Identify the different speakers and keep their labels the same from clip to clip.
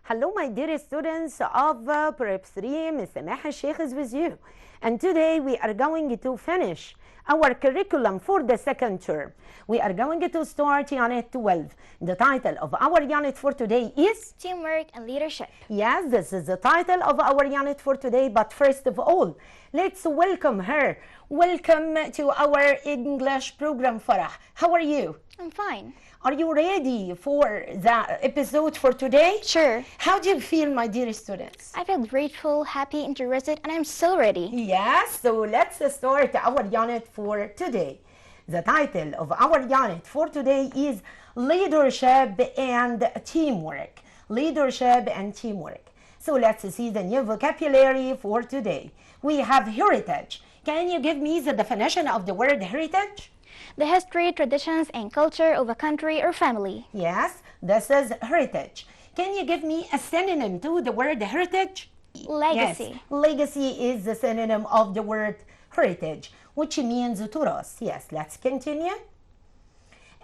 Speaker 1: Hello, my dear students of Prep 3, Ms. Smaح الشيخ is with you. And today we are going to finish our curriculum for the second term. We are going to start Unit 12. The title of our unit for today is
Speaker 2: Teamwork and Leadership.
Speaker 1: Yes, this is the title of our unit for today, but first of all, let's welcome her. Welcome to our English program, Farah. How are you?
Speaker 2: I'm fine.
Speaker 1: Are you ready for the episode for today?
Speaker 2: Sure.
Speaker 1: How do you feel, my dear students?
Speaker 2: I feel grateful, happy, interested, and I'm so ready.
Speaker 1: Yes, so let's start our unit for today. The title of our unit for today is Leadership and Teamwork. Leadership and Teamwork. So let's see the new vocabulary for today. We have heritage. Can you give me the definition of the word heritage?
Speaker 2: The history, traditions, and culture of a country or family.
Speaker 1: Yes, this is heritage. Can you give me a synonym to the word heritage?
Speaker 2: Legacy.
Speaker 1: Yes, legacy is the synonym of the word heritage, which means تراث. Yes, let's continue.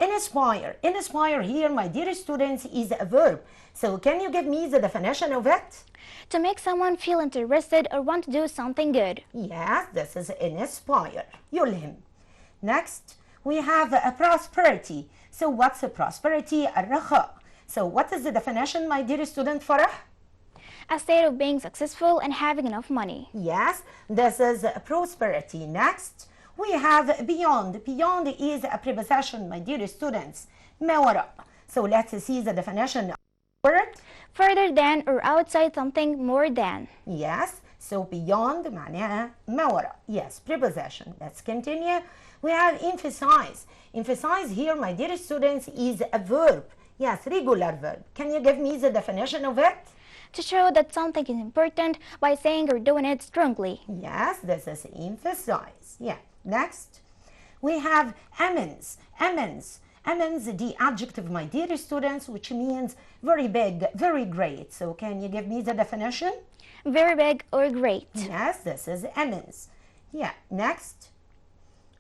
Speaker 1: Inspire. Inspire here, my dear students, is a verb. So can you give me the definition of it?
Speaker 2: To make someone feel interested or want to do something good.
Speaker 1: Yes, this is inspire. يلهم. Next, we have a prosperity. So what's a prosperity? الرخاء. So what is the definition, my dear student Farah?
Speaker 2: A state of being successful and having enough money.
Speaker 1: Yes, this is prosperity. Next, we have beyond. Beyond is a preposition, my dear students. ما وراء. So let's see the definition of the word.
Speaker 2: Further than or outside something more than.
Speaker 1: Yes, so beyond معناها ما وراء. Yes, preposition. Let's continue. We have emphasize. Emphasize here, my dear students, is a verb. Yes, regular verb. Can you give me the definition of it?
Speaker 2: To show that something is important by saying or doing it strongly.
Speaker 1: Yes, this is emphasize. Yeah. Next, we have amends. Amends. Amends, the adjective, my dear students, which means very big, very great. So can you give me the definition?
Speaker 2: Very big or great.
Speaker 1: Yes, this is amends. Yeah. Next,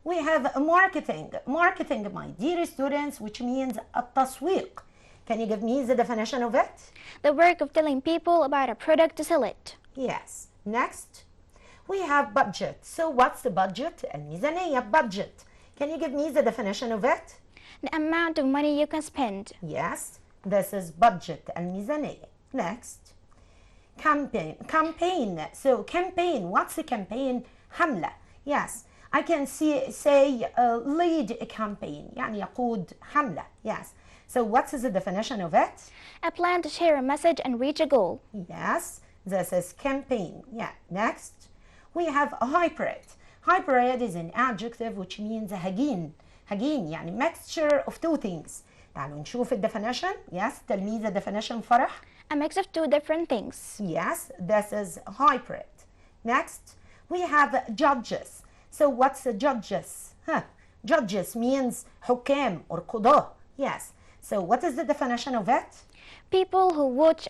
Speaker 1: we have marketing. Marketing, my dear students, which means التسويق. Can you give me the definition of it?
Speaker 2: The work of telling people about a product to sell it.
Speaker 1: Yes. Next, we have budget. So what's the budget? الميزانية, budget. Can you give me the definition of it?
Speaker 2: The amount of money you can spend.
Speaker 1: Yes, this is budget, الميزانية. Next, campaign. Campaign. So campaign, what's a campaign? حملة. Yes, I can say lead a campaign. يعني يقود حملة. Yes. So what is the definition of it?
Speaker 2: A plan to share a message and reach a goal.
Speaker 1: Yes, this is campaign. Yeah. Next, we have hybrid. Hybrid is an adjective which means هجين. هجين يعني mixture of two things. تعالوا نشوف definition. Yes, tell me the definition فرح.
Speaker 2: A mix of two different things.
Speaker 1: Yes, this is hybrid. Next, we have judges. So what's the judges? Judges means حكام or قضاة. Yes. So what is the definition of it?
Speaker 2: People who watch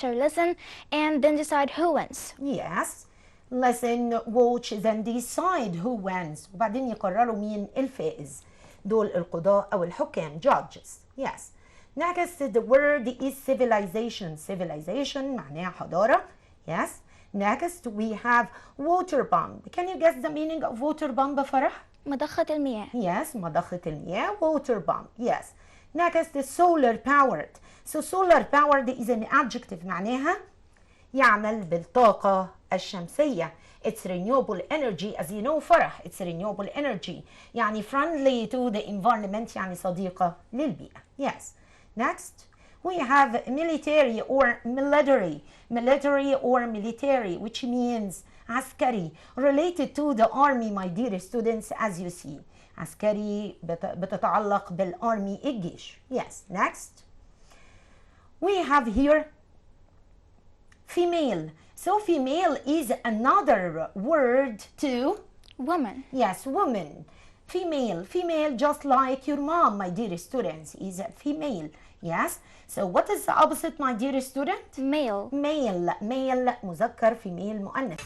Speaker 2: or listen and then decide who wins.
Speaker 1: Yes. Listen, watch, then decide who wins. وبعدين يقرروا مين الفائز. دول القضاة أو الحكام, judges. Yes. Next, the word is civilization. Civilization معناها حضارة. Yes. Next, we have water pump. Can you guess the meaning of water pump, فرح?
Speaker 2: مضخة المياه.
Speaker 1: Yes, مضخة المياه, water pump. Yes. Next, the solar powered. So solar powered is an adjective معناها يعمل بالطاقة الشمسية. It's renewable energy, as you know فرح. It's renewable energy. يعني friendly to the environment, يعني صديقة للبيئة. Yes. Next, we have military or military. Military or military, which means عسكري. Related to the army, my dear students, as you see. عسكري بتتعلق بالارمي الجيش. Yes. Next, we have here female. So female is another word to
Speaker 2: Woman.
Speaker 1: yes, woman. Female. Female just like your mom, my dear students, is female. Yes. So what is the opposite, my dear student?
Speaker 2: Male.
Speaker 1: Male. Male مذكر, female مؤنث.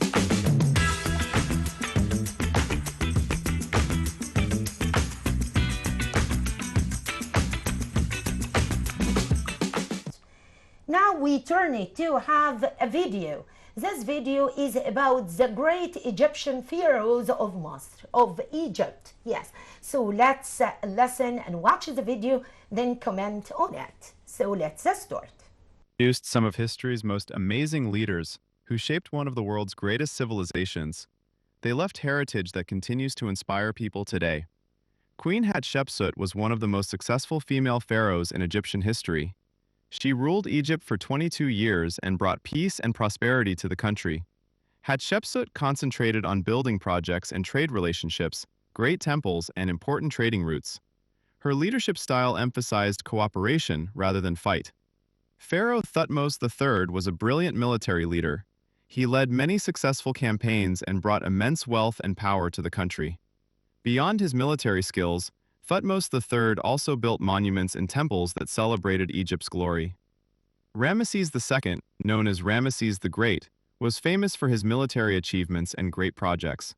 Speaker 1: Now we turn it to have a video. This video is about the great Egyptian pharaohs of Masr, of Egypt. Yes, so let's listen and watch the video, then comment on it. So let's start.
Speaker 3: Introduced some of history's most amazing leaders who shaped one of the world's greatest civilizations. They left heritage that continues to inspire people today. Queen Hatshepsut was one of the most successful female pharaohs in Egyptian history. She ruled Egypt for 22 years and brought peace and prosperity to the country. Hatshepsut concentrated on building projects and trade relationships, great temples, and important trading routes. Her leadership style emphasized cooperation rather than fight. Pharaoh Thutmose III was a brilliant military leader. He led many successful campaigns and brought immense wealth and power to the country. Beyond his military skills, Thutmose III also built monuments and temples that celebrated Egypt's glory. Ramesses II, known as Ramesses the Great, was famous for his military achievements and great projects.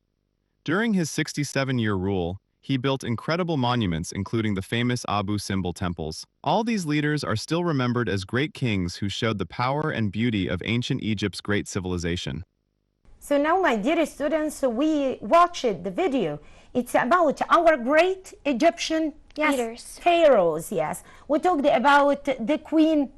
Speaker 3: During his 67-year rule, he built incredible monuments including the famous Abu Simbel temples. All these leaders are still remembered as great kings who showed the power and beauty of ancient Egypt's great civilization.
Speaker 1: So now, my dear students, we watched the video. It's about our great Egyptian
Speaker 2: Leaders.
Speaker 1: pharaohs. Yes, we talked about the Queen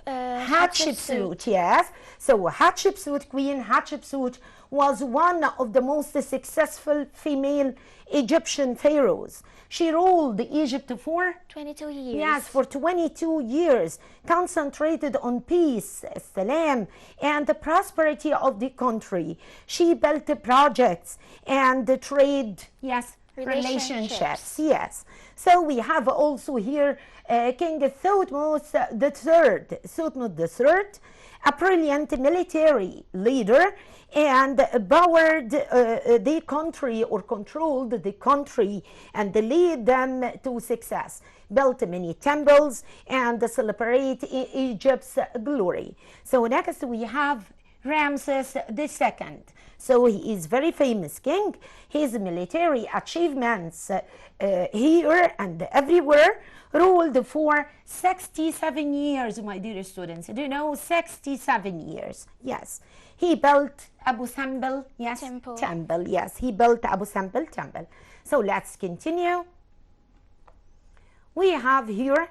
Speaker 1: Hatshepsut. Yes, so Hatshepsut, Queen Hatshepsut, was one of the most successful female Egyptian pharaohs. She ruled Egypt for
Speaker 2: 22 years.
Speaker 1: Yes, for 22 years, concentrated on peace, salam, and the prosperity of the country. She built the projects and the trade, yes, relationships. Yes. So we have also here King Thutmose III. Thutmose III, a brilliant military leader, and powered the country or controlled the country and lead them to success. Built many temples and celebrate Egypt's glory. So next we have Ramses II. So he is very famous king. His military achievements here and everywhere, ruled for 67 years, my dear students. Do you know 67 years? Yes. He built Abu Simbel, yes, temple. Yes, he built Abu Simbel temple. So let's continue. We have here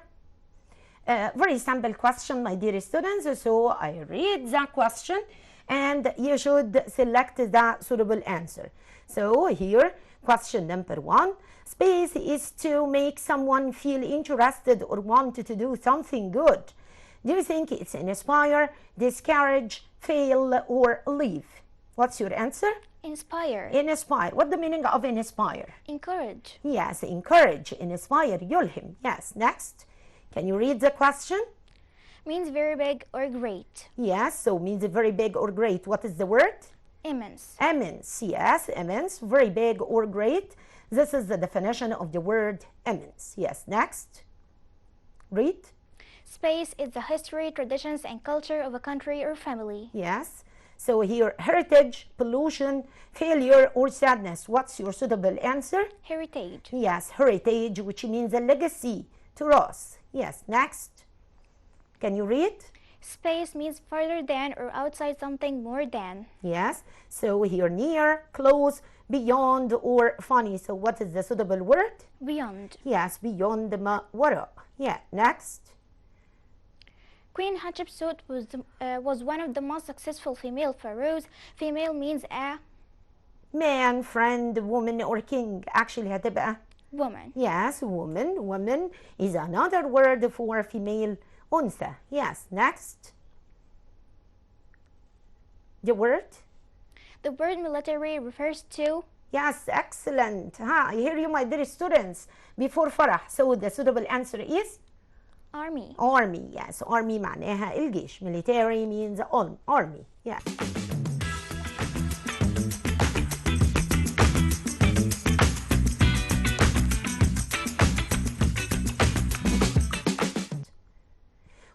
Speaker 1: a very simple question, my dear students. So I read the question and you should select the suitable answer. So here, question number 1. Space is to make someone feel interested or want to do something good. Do you think it's inspire, discourage, fail, or leave? What's your answer?
Speaker 2: Inspire.
Speaker 1: Inspire. What's the meaning of inspire?
Speaker 2: Encourage.
Speaker 1: Yes, encourage, inspire, يلهم. Yes, next. Can you read the question?
Speaker 2: Means very big or great.
Speaker 1: Yes, so means very big or great. What is the word?
Speaker 2: Immense.
Speaker 1: Immense, yes, immense, very big or great. This is the definition of the word immense. Yes, next. Read.
Speaker 2: Space is the history, traditions, and culture of a country or family.
Speaker 1: Yes. So here, heritage, pollution, failure, or sadness. What's your suitable answer?
Speaker 2: Heritage.
Speaker 1: Yes, heritage, which means a legacy to us. Yes, next. Can you read?
Speaker 2: Space means further than or outside something more than.
Speaker 1: Yes. So here, near, close, beyond, or funny. So what is the suitable word?
Speaker 2: Beyond.
Speaker 1: Yes, beyond ma wara. Yeah, next.
Speaker 2: Queen Hatshepsut was one of the most successful female pharaohs. Female means a
Speaker 1: Man, friend, woman, or king. Actually هتبقى
Speaker 2: woman.
Speaker 1: Yes, woman. Woman is another word for female unsa. Yes, next. The word?
Speaker 2: The word military refers to
Speaker 1: Yes, excellent. I hear you, my dear students. Before فرح. So the suitable answer is
Speaker 2: army.
Speaker 1: army. Yes, army معناها الجيش. Military means army. Yes.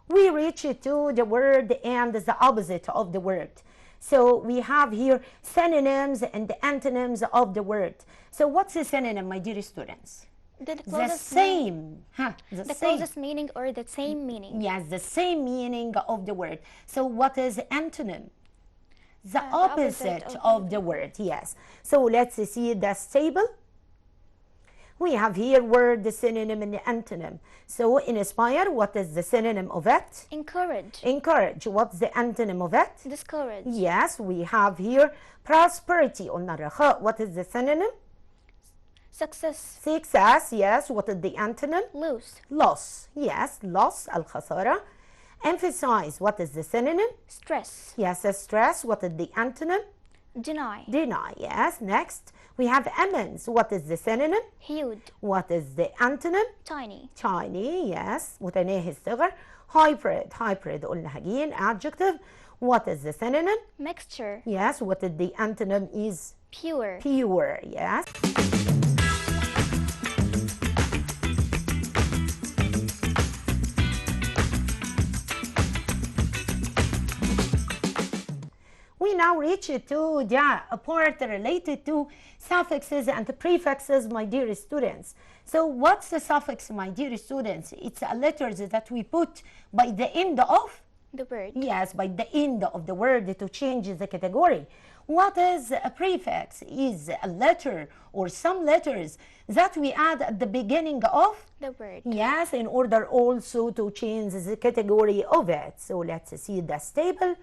Speaker 1: We reach to the word and the opposite of the word. So we have here synonyms and the antonyms of the word. So what's a synonym, my dear students?
Speaker 2: The
Speaker 1: The
Speaker 2: closest
Speaker 1: same. Huh, the
Speaker 2: The
Speaker 1: same.
Speaker 2: closest meaning or the same meaning.
Speaker 1: Yes, the same meaning of the word. So what is antonym? The
Speaker 2: opposite
Speaker 1: opposite
Speaker 2: of
Speaker 1: of the word, yes. So let's see this table. We have here word, the synonym, and the antonym. So inspire, what is the synonym of it?
Speaker 2: Encourage.
Speaker 1: Encourage, what's the antonym of it?
Speaker 2: Discourage.
Speaker 1: Yes, we have here prosperity. قلنا الرخاء, what is the synonym?
Speaker 2: Success.
Speaker 1: Success, yes, what is the antonym?
Speaker 2: Lose.
Speaker 1: Loss, yes, loss, الخسارة. Emphasize, what is the synonym?
Speaker 2: Stress.
Speaker 1: Yes, stress, what is the antonym?
Speaker 2: Deny.
Speaker 1: Deny, yes. Next, we have immense, what is the synonym?
Speaker 2: Huge.
Speaker 1: What is the antonym?
Speaker 2: Tiny.
Speaker 1: Tiny, yes. متناهي الصغر. Hybrid, hybrid قلنا هجين. Adjective, what is the synonym?
Speaker 2: Mixture.
Speaker 1: Yes, what is the antonym is?
Speaker 2: Pure.
Speaker 1: Pure, yes. We now reach to the part related to suffixes and prefixes, my dear students. So what's the suffix, my dear students? It's a letters that we put by the end of,
Speaker 2: The word.
Speaker 1: yes, by the end of the word to change the category. What is a prefix? Is a letter or some letters that we add at the beginning of,
Speaker 2: The word.
Speaker 1: yes, in order also to change the category of it. So let's see this table.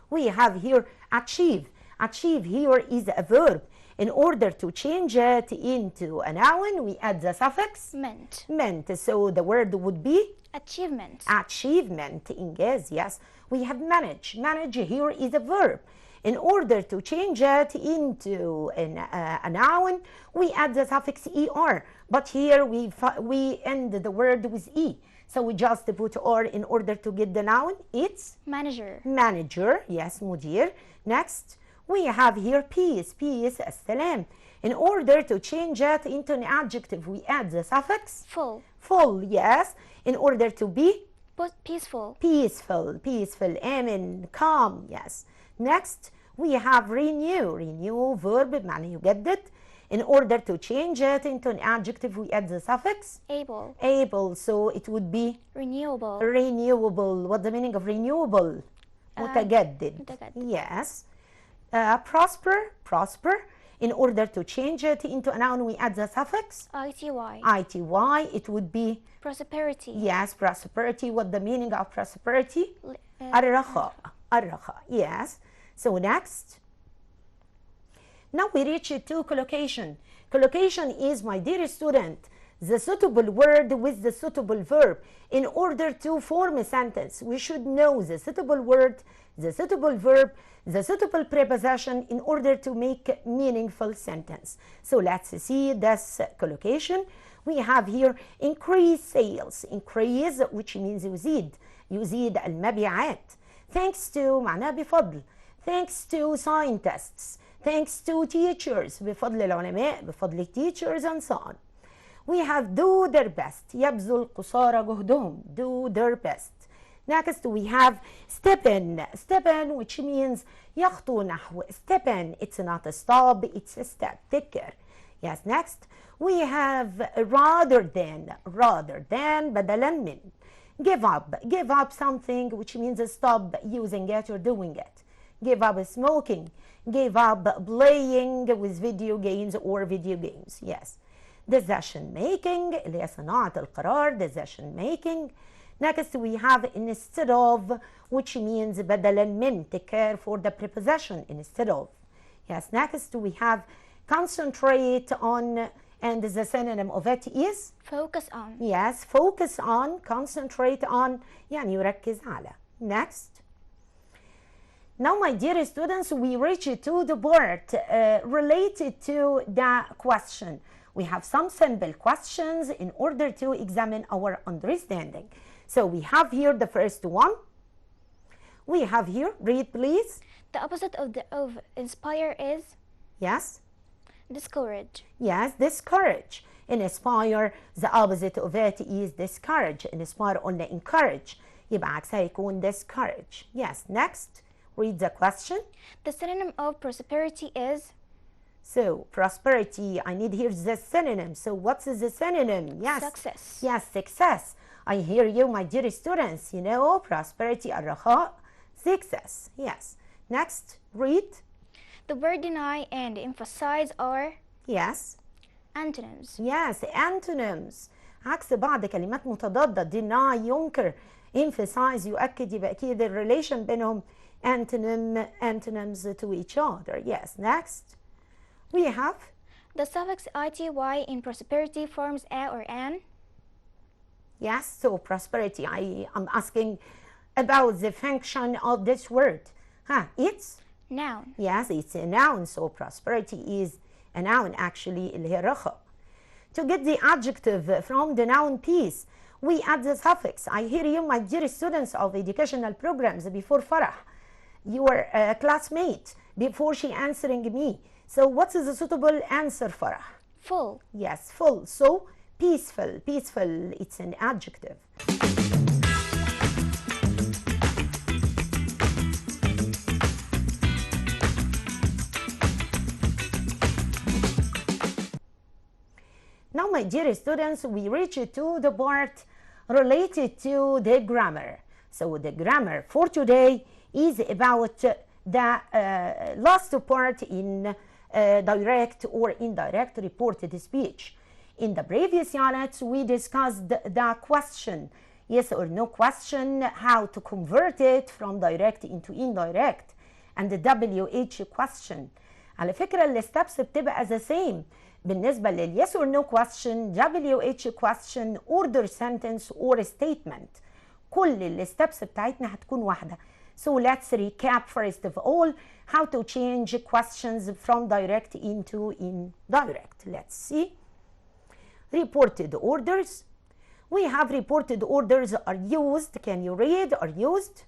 Speaker 1: We have here achieve. Achieve here is a verb. In order to change it into a noun, we add the suffix
Speaker 2: Meant.
Speaker 1: meant. So the word would be
Speaker 2: Achievement.
Speaker 1: achievement. إنجاز, yes. We have manage. Manage here is a verb. In order to change it into a noun, we add the suffix er. But here we end the word with e. So we just put or in order to get the noun. It's
Speaker 2: Manager.
Speaker 1: manager, yes, مدير. Next, we have here peace. Peace, السلام. In order to change it into an adjective, we add the suffix
Speaker 2: Full.
Speaker 1: full, yes. In order to be
Speaker 2: Peaceful.
Speaker 1: peaceful, peaceful, آمن, calm, yes. Next, we have renew. Renew, verb بمعنى يجدد. In order to change it into an adjective, we add the suffix
Speaker 2: Able.
Speaker 1: able. So it would be
Speaker 2: Renewable.
Speaker 1: renewable. What's the meaning of renewable? متجدد.
Speaker 2: متجدد.
Speaker 1: Yes. Prosper. Prosper. In order to change it into a noun, we add the suffix
Speaker 2: ity.
Speaker 1: ity. It would be,
Speaker 2: Prosperity.
Speaker 1: yes, prosperity. What the meaning of prosperity?
Speaker 2: Uh,
Speaker 1: الرخاء. الرخاء. Yes. So next. Now we reach to collocation. Collocation is, my dear student, the suitable word with the suitable verb. In order to form a sentence, we should know the suitable word, the suitable verb, the suitable preposition in order to make meaningful sentence. So let's see this collocation. We have here increase sales. Increase, which means يزيد. يزيد المبيعات. Thanks to معناها بفضل. Thanks to scientists. Thanks to teachers. بفضل العلماء. بفضل teachers and so on. We have do their best. يبذل قصارى جهدهم. Do their best. Next we have step in. Step in, which means يخطو نحو. Step in, it's not a stop, it's a step. Take care. Yes, next we have rather than. Rather than بدلا من. Give up. Give up something, which means stop using it or doing it. Give up smoking. Give up playing with video games or video games. Yes. Decision making, اللي هي صناعة القرار. Decision making. Next we have instead of, which means بدلا من. Take care for the preposition instead of. Yes. Next we have concentrate on, and the synonym of it is
Speaker 2: Focus on.
Speaker 1: yes, focus on, concentrate on, يعني يركز على. Next. Now, my dear students, we reach to the part related to the question. We have some simple questions in order to examine our understanding. So we have here the first one. We have here, read please.
Speaker 2: The opposite of inspire is
Speaker 1: Yes.
Speaker 2: discourage.
Speaker 1: Yes, discourage. Inspire, the opposite of it is discourage. Inspire قلنا encourage. يبقى عكسها يكون discourage. Yes, next. Read the question.
Speaker 2: The synonym of prosperity is
Speaker 1: So prosperity, I need here the synonym. So what's the synonym? Yes.
Speaker 2: Success.
Speaker 1: Yes, success. I hear you, my dear students. You know, prosperity, الرخاء, success. Yes. Next, read.
Speaker 2: The word deny and emphasize are
Speaker 1: Yes.
Speaker 2: antonyms.
Speaker 1: Yes, antonyms. عكس بعض كلمات متضادة. deny ينكر. emphasize يؤكد. يبقى أكيد relation بينهم antonyms to each other. Yes. Next, we have
Speaker 2: The suffix ity in prosperity forms a or an.
Speaker 1: yes. So prosperity. I'm asking about the function of this word. It's
Speaker 2: Noun.
Speaker 1: yes, it's a noun. So prosperity is a noun actually. اللي هي رخاء. To get the adjective from the noun piece, we add the suffix. I hear you, my dear students of educational programs, before Farah, your classmate, before she answering me. So what is the suitable answer, Farah?
Speaker 2: Full.
Speaker 1: Yes, full. So peaceful. Peaceful, it's an adjective. Now, my dear students, we reach to the part related to the grammar. So the grammar for today is about the last part in direct or indirect reported speech. In the previous units, we discussed the question, yes or no question, how to convert it from direct into indirect, and the WH question. على فكرة الستبس بتبقى the same بالنسبة لل yes or no question, WH question, order sentence or statement. كل الستبس بتاعتنا هتكون واحدة. So let's recap first of all how to change questions from direct into indirect. Let's see. Reported orders. We have reported orders are used. Can you read? Are used?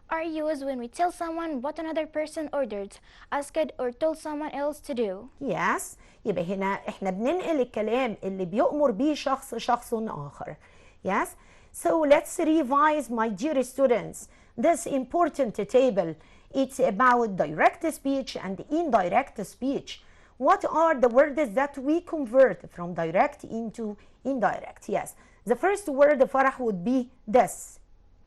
Speaker 2: Are used when we tell someone what another person ordered, asked, or told someone else to do.
Speaker 1: Yes. يبقى هنا احنا بننقل الكلام اللي بيؤمر بيه شخص آخر. Yes. So let's revise, my dear students, this important table. It's about direct speech and indirect speech. What are the words that we convert from direct into indirect? Yes. The first word, Farah, would be this.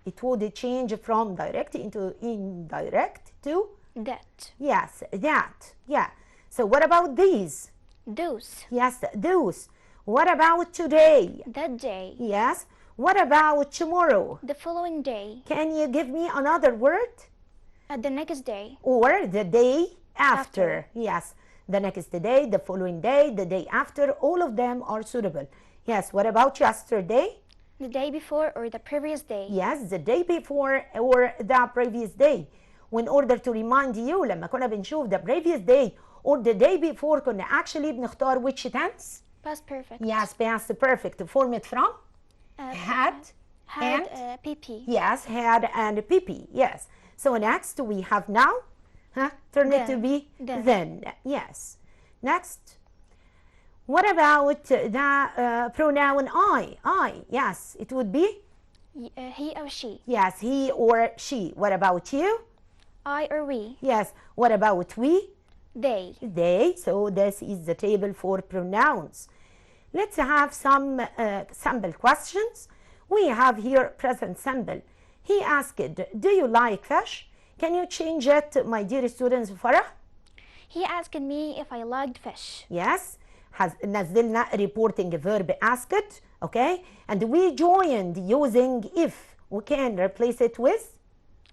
Speaker 1: It would change from direct into indirect to?
Speaker 2: That.
Speaker 1: Yes, that. Yeah. So what about these?
Speaker 2: Those.
Speaker 1: Yes, those. What about today?
Speaker 2: That day.
Speaker 1: Yes. What about tomorrow?
Speaker 2: The following day.
Speaker 1: Can you give me another word?
Speaker 2: The next day.
Speaker 1: Or the day after. Yes. The next day, the following day, the day after, all of them are suitable. Yes. What about yesterday?
Speaker 2: The day before or the previous day.
Speaker 1: Yes, the day before or the previous day. In order to remind you, لما كنا بنشوف the previous day or the day before كنا actually بنختار which tense?
Speaker 2: Past perfect.
Speaker 1: Yes, past perfect. Formed from? Had and?
Speaker 2: PP.
Speaker 1: Yes, had and PP. Yes. So next we have now. Turn it to be then. Yes. Next. What about the pronoun I? Yes, it would be?
Speaker 2: He or she.
Speaker 1: Yes, he or she. What about you?
Speaker 2: I or we.
Speaker 1: Yes. What about we?
Speaker 2: They.
Speaker 1: They. So this is the table for pronouns. Let's have some sample questions. We have here present sample. He asked, do you like fish? Can you change it, my dear students, Farah?
Speaker 2: He asked me if I liked fish.
Speaker 1: Yes. نزلنا reporting verb asked, okay? And we joined using if. We can replace it with?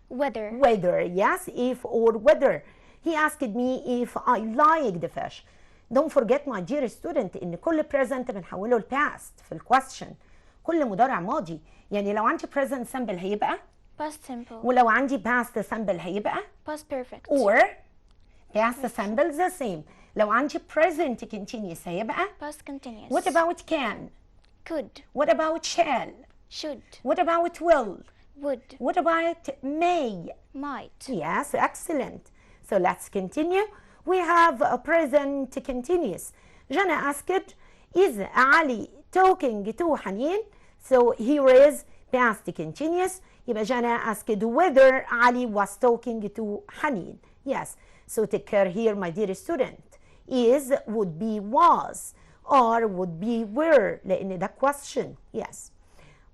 Speaker 2: Whether.
Speaker 1: Whether, yes, if or whether. He asked me if I liked the fish. Don't forget, my dear student, إن كل present بنحوله ل past في الquestion. كل مضارع ماضي. يعني لو عندي present simple هيبقى
Speaker 2: Past simple.
Speaker 1: ولو عندي past simple هيبقى
Speaker 2: Past perfect.
Speaker 1: or past simple the same. لو عندي present continuous هيبقى
Speaker 2: Past continuous.
Speaker 1: What about can?
Speaker 2: Could.
Speaker 1: What about shall?
Speaker 2: Should.
Speaker 1: What about will?
Speaker 2: Would.
Speaker 1: What about may?
Speaker 2: Might.
Speaker 1: Yes, excellent. So let's continue. We have a present continuous. Jana asked, is Ali talking to Hanin? So here is past continuous. يبقى Jana asked whether Ali was talking to Hanin. Yes. So take care here, my dear student. is would be was, are would be were لأن ده question. Yes.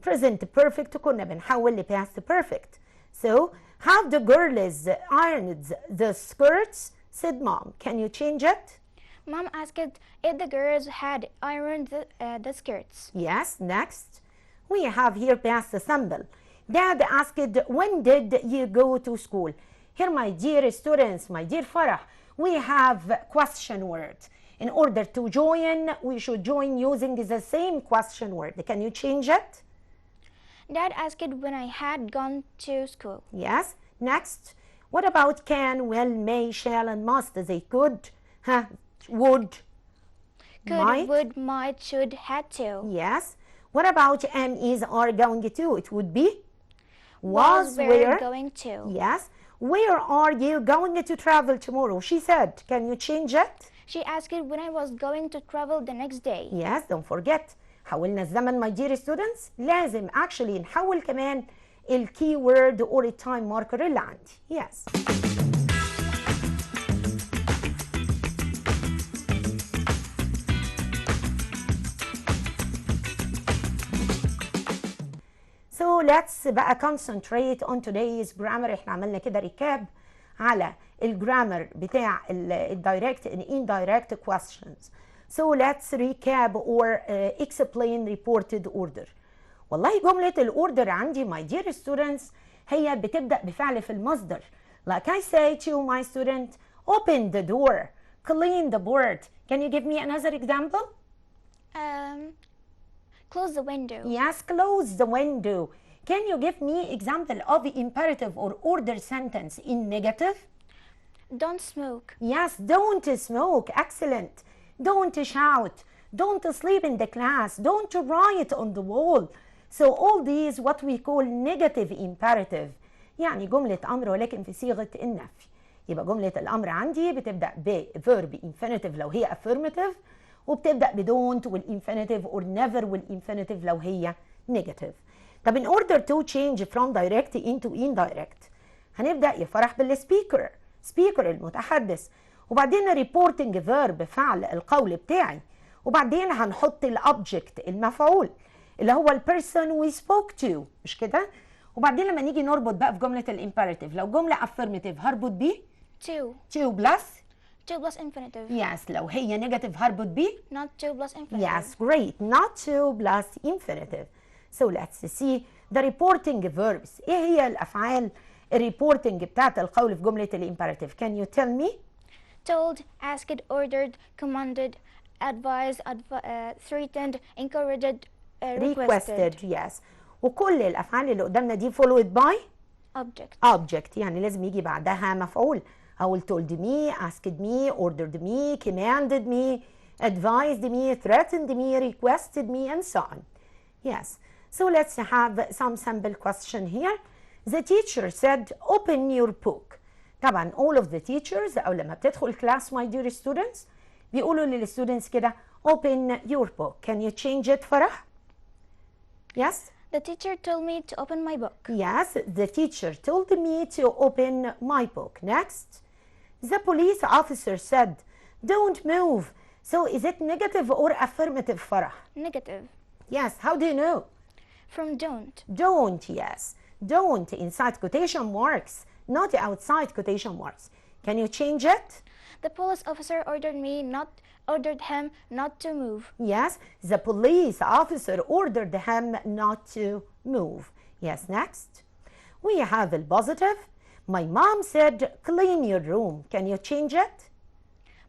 Speaker 1: Present perfect كنا بنحول ل past perfect. So have the girls ironed the skirts? Said mom. Can you change it?
Speaker 2: Mom asked if the girls had ironed the skirts.
Speaker 1: Yes. Next. We have here past simple. Dad asked, when did you go to school? Here, my dear students, my dear Farah, we have question word. In order to join, we should join using the same question word. Can you change it?
Speaker 2: Dad asked when I had gone to school.
Speaker 1: Yes. Next. What about can, will, may, shall, and must? They could, would,
Speaker 2: Could,
Speaker 1: might.
Speaker 2: would, might, should, had to.
Speaker 1: Yes. What about am, is, are going to? It would be
Speaker 2: Was, were,
Speaker 1: where.
Speaker 2: going to.
Speaker 1: Yes. Where are you going to travel tomorrow? She said. Can you change it?
Speaker 2: She asked when I was going to travel the next day.
Speaker 1: Yes. Don't forget. حولنا الزمن my dear students. لازم actually نحول كمان الكي word or التايم ماركر اللي عندي. Yes. So let's بقى concentrate on today's grammar. احنا عملنا كده ريكاب على الجرامر بتاع الدايركت and indirect questions. So let's recap or explain reported order. والله جملة الأوردر عندي my dear students هي بتبدأ بفعل في المصدر. Like I say to my student, open the door, clean the board. Can you give me another example?
Speaker 2: Close the window.
Speaker 1: Yes, close the window. Can you give me example of imperative or order sentence in negative?
Speaker 2: Don't smoke.
Speaker 1: Yes, don't smoke. Excellent. Don't shout. Don't sleep in the class. Don't write on the wall. So all these what we call negative imperative. يعني جملة أمر ولكن في صيغة النفي. يبقى جملة الأمر عندي بتبدأ ب verb infinitive لو هي affirmative وبتبدأ ب don't والinfinitive or never والinfinitive لو هي negative. طب in order to change from direct into indirect هنبدأ يا فرح بالسبيكر. سبيكر المتحدث وبعدين reporting verb فعل القول بتاعي وبعدين هنحط الobject المفعول اللي هو البيرسون we spoke to مش كده؟ وبعدين لما نيجي نربط بقى في جملة الامبيراتيف لو جملة affirmative هربط بيه to plus
Speaker 2: plus infinitive.
Speaker 1: yes لو هي negative هربط بيه
Speaker 2: Not to plus infinitive.
Speaker 1: yes great not to plus infinitive. So let's see the reporting verbs. ايه هي الافعال الريبورتنج بتاعت القول في جملة الامبيراتيف؟ Can you tell me?
Speaker 2: Told, asked, ordered, commanded, advised, threatened, encouraged, requested.
Speaker 1: yes. وكل الافعال اللي قدامنا دي followed by
Speaker 2: object.
Speaker 1: يعني لازم يجي بعدها مفعول. أقول told me, asked me, ordered me, commanded me, advised me, threatened me, requested me, and so on. Yes. So let's have some sample question here. The teacher said, open your book. طبعا all of the teachers أو لما بتدخل class my dear students بيقولوا للستودنتس كده open your book. Can you change it فرح? Yes.
Speaker 2: The teacher told me to open my book.
Speaker 1: Yes, the teacher told me to open my book. Next. The police officer said, don't move. So is it negative or affirmative فرح?
Speaker 2: Negative.
Speaker 1: Yes, how do you know?
Speaker 2: From don't.
Speaker 1: Don't, yes. Don't inside quotation marks, not outside quotation marks. Can you change it?
Speaker 2: The police officer ordered him not to move.
Speaker 1: Yes, the police officer ordered him not to move. Yes, next. We have the positive. My mom said, clean your room. Can you change it?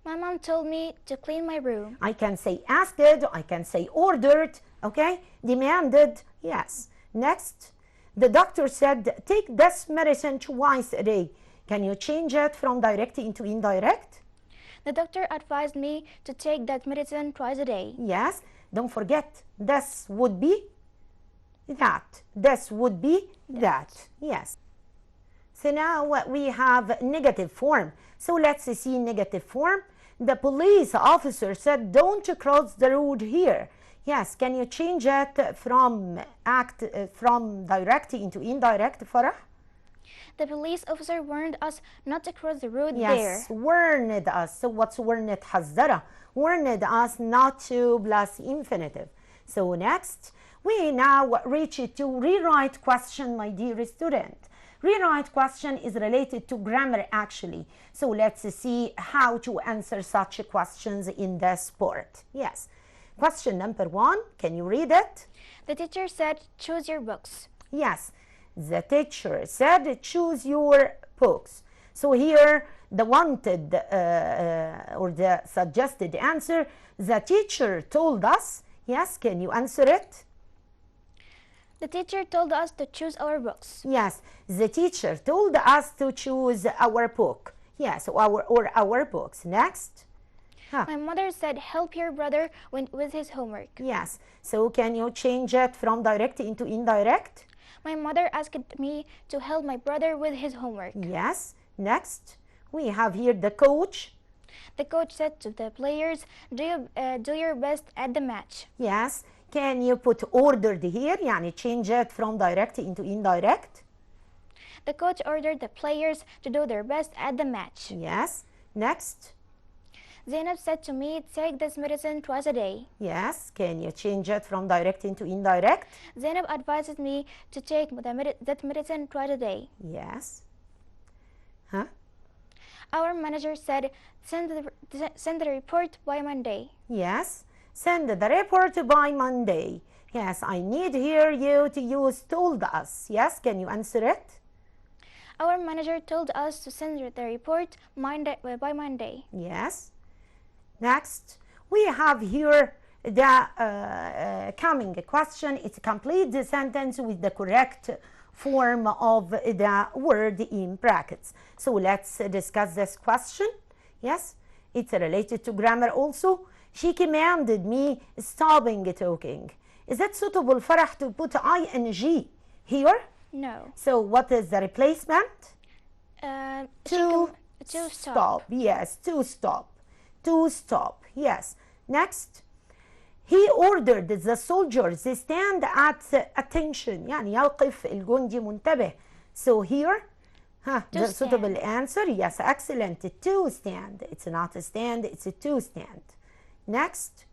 Speaker 2: My mom told me to clean my room.
Speaker 1: I can say asked, I can say ordered, okay? Demanded, yes. Next. The doctor said, take this medicine twice a day. Can you change it from direct into indirect?
Speaker 2: The doctor advised me to take that medicine twice a day.
Speaker 1: Yes. Don't forget, this would be that. This would be that. Yes. So now we have negative form. So let's see negative form. The police officer said, don't cross the road here. Yes, can you change it from direct into indirect, Farah?
Speaker 2: The police officer warned us not to cross the road
Speaker 1: Yes,
Speaker 2: there.
Speaker 1: warned us. So what's warned? حذرة. Warned us not to plus infinitive. So next, we now reach to rewrite question, my dear student. Rewrite question is related to grammar actually. So let's see how to answer such questions in this part. Yes. Question number 1, can you read it?
Speaker 2: The teacher said, choose your books.
Speaker 1: Yes, the teacher said choose your books. So here the wanted or the suggested answer, the teacher told us. Yes, can you answer it?
Speaker 2: The teacher told us to choose our books.
Speaker 1: Yes, the teacher told us to choose our book. Yes, our books. Next.
Speaker 2: My mother said, help your brother with his homework.
Speaker 1: Yes, so can you change it from direct into indirect?
Speaker 2: My mother asked me to help my brother with his homework.
Speaker 1: Yes, next. We have here the coach.
Speaker 2: The coach said to the players, do your best at the match.
Speaker 1: Yes, can you put ordered here? يعني change it from direct into indirect.
Speaker 2: The coach ordered the players to do their best at the match.
Speaker 1: Yes, next.
Speaker 2: Zainab said to me, take this medicine twice a day.
Speaker 1: Yes, can you change it from direct into indirect?
Speaker 2: Zainab advised me to take that medicine twice a day.
Speaker 1: Yes. Huh?
Speaker 2: Our manager said, send the report by Monday.
Speaker 1: Yes, send the report by Monday. Yes, I need here you to use told us. Yes, can you answer it?
Speaker 2: Our manager told us to send the report by Monday.
Speaker 1: Yes. Next, we have here the coming question. It's complete the sentence with the correct form of the word in brackets. So let's discuss this question. Yes, it's related to grammar also. She commanded me stopping talking. Is it suitable, Farah, to put ing here?
Speaker 2: No.
Speaker 1: So what is the replacement?
Speaker 2: To
Speaker 1: stop. Yes, to stop. To stop. Yes. Next. He ordered the soldiers to stand at attention. يعني يوقف الجندي منتبه. So here, the suitable answer. Yes, excellent. To stand. It's not a stand, it's a to stand. Next.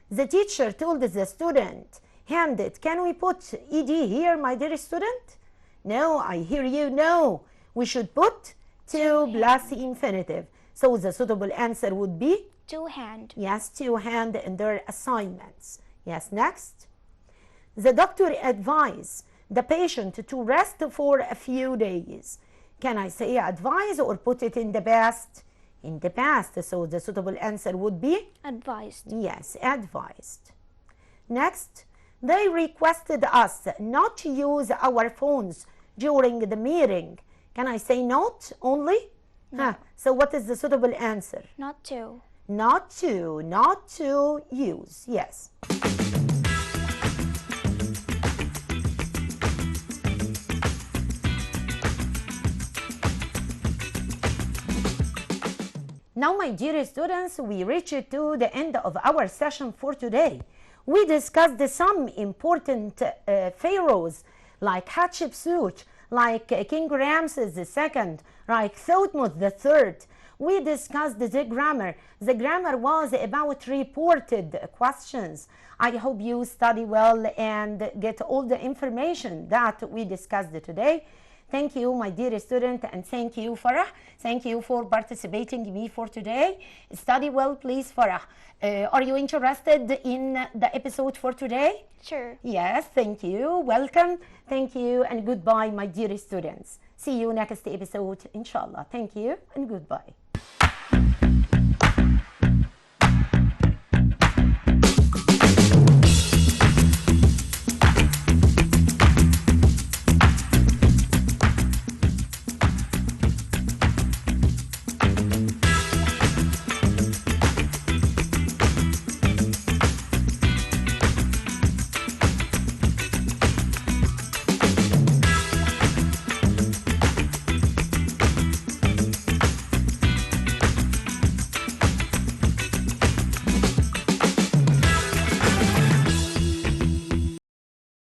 Speaker 1: The teacher told the student, hand it. Can we put ed here, my dear student? No, I hear you. No. We should put to plus infinitive. So the suitable answer would be?
Speaker 2: To hand.
Speaker 1: Yes, to hand in their assignments. Yes, next. The doctor advised the patient to rest for a few days. Can I say advise or put it in the past? In the past, so the suitable answer would be?
Speaker 2: Advised.
Speaker 1: Yes, advised. Next, they requested us not to use our phones during the meeting. Can I say not only?
Speaker 2: No.
Speaker 1: So what is the suitable answer?
Speaker 2: Not to.
Speaker 1: Not to use. Yes. Now, my dear students, we reached to the end of our session for today. We discussed some important pharaohs like Hatshepsut, like King Ramses II, like Thutmose III. We discussed the grammar. The grammar was about reported questions. I hope you study well and get all the information that we discussed today. Thank you, my dear student, and thank you, Farah. Thank you for participating me for today. Study well, please, Farah. Are you interested in the episode for today?
Speaker 2: Sure.
Speaker 1: Yes, thank you. Welcome. Thank you, and goodbye, my dear students. See you next episode, inshallah. Thank you, and goodbye.